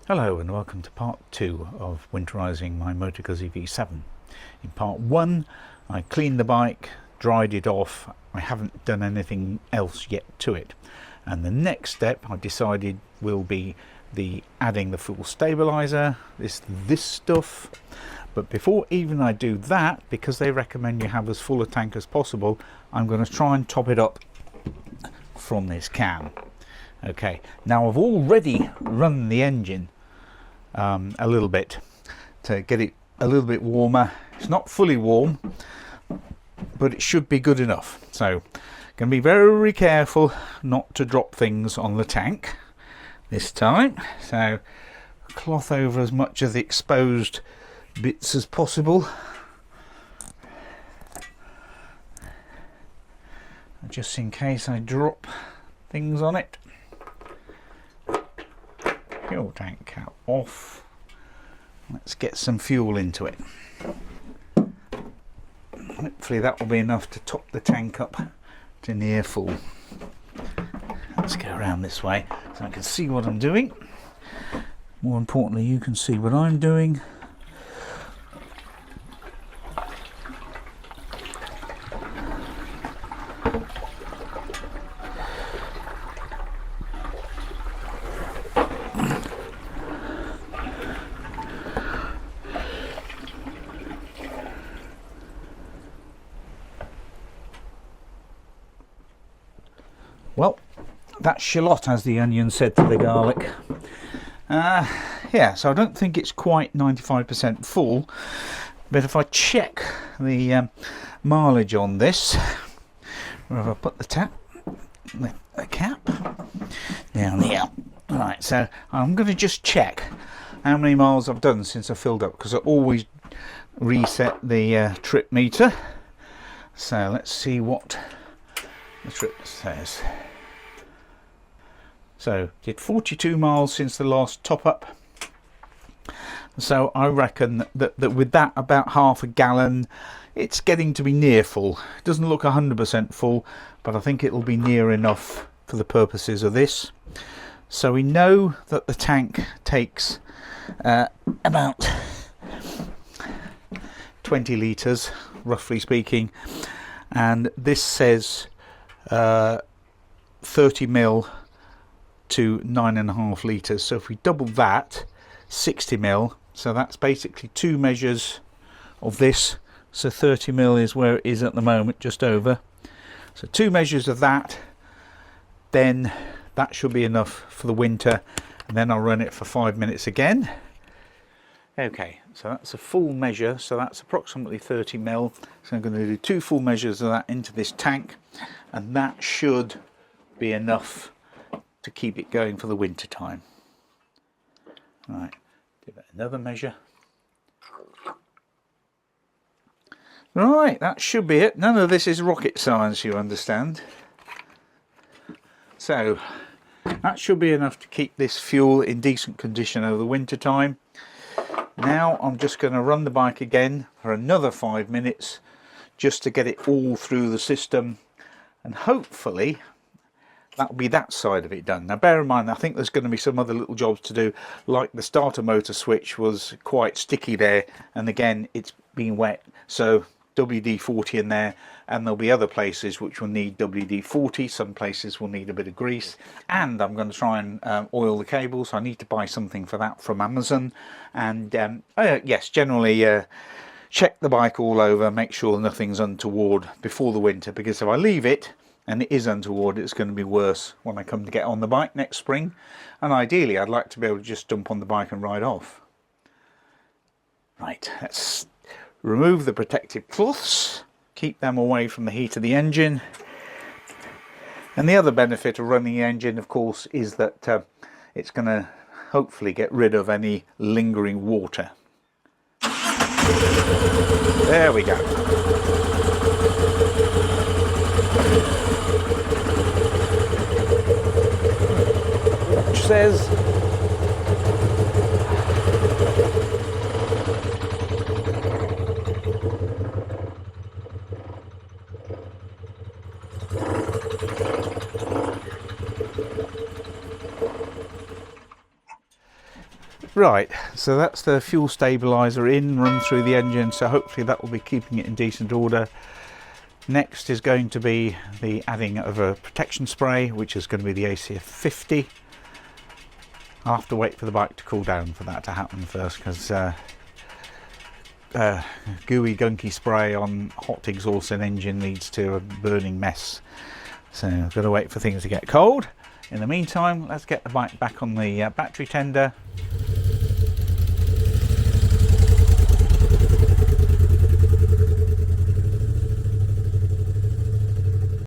Hello and welcome to part 2 of winterising my Moto Guzzi V7. In part 1 I cleaned the bike, dried it off. I haven't done anything else yet to it, and the next step I decided will be adding the full stabiliser, this stuff. But before even I do that, because they recommend you have as full a tank as possible, I'm going to try and top it up from this can. Okay, now I've already run the engine a little bit to get it a little bit warmer. It's not fully warm, but it should be good enough. So going to be very careful not to drop things on the tank this time. So cloth over as much of the exposed bits as possible, just in case I drop things on it. Fuel tank cap off. Let's get some fuel into it. Hopefully that will be enough to top the tank up to near full. Let's go around this way so I can see what I'm doing. More importantly, you can see what I'm doing. Well, that's shallot, as the onion said to the garlic. Yeah, so I don't think it's quite 95% full, but if I check the mileage on this, where have I put the cap down here. Right, so I'm going to just check how many miles I've done since I filled up, because I always reset the trip meter. So let's see what the trip says. So did 42 miles since the last top up. So I reckon that with that, about half a gallon, it's getting to be near full. It doesn't look 100% full, but I think it'll be near enough for the purposes of this. So we know that the tank takes about 20 litres, roughly speaking, and this says 30 mil to 9.5 litres. So if we double that, 60 mil, so that's basically 2 measures of this. So 30 mil is where it is at the moment, just over. So 2 measures of that, then that should be enough for the winter, and then I'll run it for 5 minutes again. Okay, so that's a full measure, so that's approximately 30 mil. So I'm going to do 2 full measures of that into this tank, and that should be enough to keep it going for the winter time. Right, give it another measure. Right, that should be it. None of this is rocket science, you understand. So that should be enough to keep this fuel in decent condition over the winter time. Now I'm just going to run the bike again for another 5 minutes just to get it all through the system, and hopefully that'll be that side of it done. Now bear in mind, I think there's going to be some other little jobs to do, like the starter motor switch was quite sticky there, and again it's been wet, so WD-40 in there, and there'll be other places which will need WD-40, some places will need a bit of grease, and I'm going to try and oil the cables. So I need to buy something for that from Amazon. And yes, generally check the bike all over, make sure nothing's untoward before the winter, because if I leave it and it is untoward, it's going to be worse when I come to get on the bike next spring. And ideally I'd like to be able to just jump on the bike and ride off. Right, let's remove the protective cloths, keep them away from the heat of the engine. And the other benefit of running the engine, of course, is that it's going to hopefully get rid of any lingering water. There we go. Which says Right, so that's the fuel stabiliser in, run through the engine, so hopefully that will be keeping it in decent order. Next is going to be the adding of a protection spray, which is going to be the ACF 50. I'll have to wait for the bike to cool down for that to happen first, because gooey gunky spray on hot exhaust and engine leads to a burning mess. So I've got to wait for things to get cold. In the meantime, let's get the bike back on the battery tender